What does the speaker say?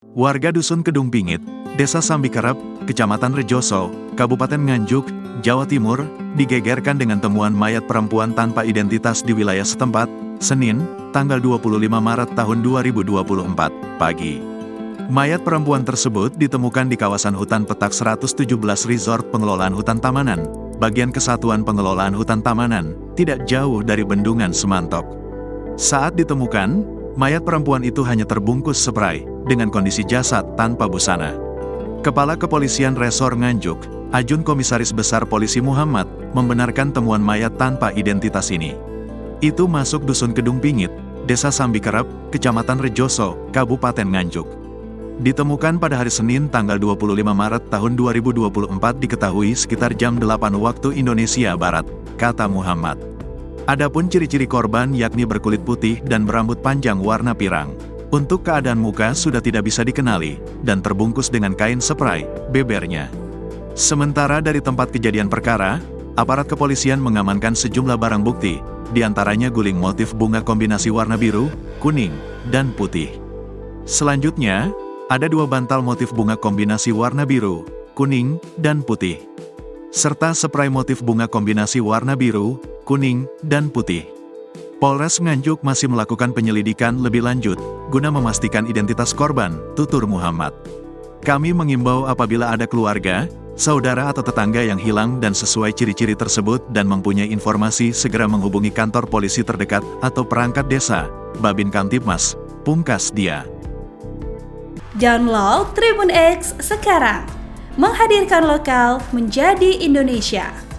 Warga Dusun Kedung Bingit, Desa Sambikerep, Kecamatan Rejoso, Kabupaten Nganjuk, Jawa Timur, digegerkan dengan temuan mayat perempuan tanpa identitas di wilayah setempat, Senin, tanggal 25 Maret tahun 2024, pagi. Mayat perempuan tersebut ditemukan di kawasan hutan petak 117 Resort Pengelolaan Hutan Tamanan, bagian Kesatuan Pengelolaan Hutan Tamanan, tidak jauh dari Bendungan Semantok. Saat ditemukan, mayat perempuan itu hanya terbungkus spray, dengan kondisi jasad tanpa busana. Kepala Kepolisian Resor Nganjuk, Ajun Komisaris Besar Polisi Muhammad, membenarkan temuan mayat tanpa identitas ini. Itu masuk Dusun Kedung Bingit, Desa Sambikerep, Kecamatan Rejoso, Kabupaten Nganjuk. Ditemukan pada hari Senin tanggal 25 Maret tahun 2024 diketahui sekitar jam 8 waktu Indonesia Barat, kata Muhammad. Adapun ciri-ciri korban yakni berkulit putih dan berambut panjang warna pirang. Untuk keadaan muka sudah tidak bisa dikenali, dan terbungkus dengan kain spray, bebernya. Sementara dari tempat kejadian perkara, aparat kepolisian mengamankan sejumlah barang bukti, diantaranya guling motif bunga kombinasi warna biru, kuning, dan putih. Selanjutnya, ada 2 bantal motif bunga kombinasi warna biru, kuning, dan putih. Serta spray motif bunga kombinasi warna biru, kuning, dan putih. Polres Nganjuk masih melakukan penyelidikan lebih lanjut, guna memastikan identitas korban, tutur Muhammad. Kami mengimbau apabila ada keluarga, saudara atau tetangga yang hilang dan sesuai ciri-ciri tersebut dan mempunyai informasi segera menghubungi kantor polisi terdekat atau perangkat desa, Babin Kamtibmas, pungkas dia. Download Tribun X sekarang, menghadirkan lokal menjadi Indonesia.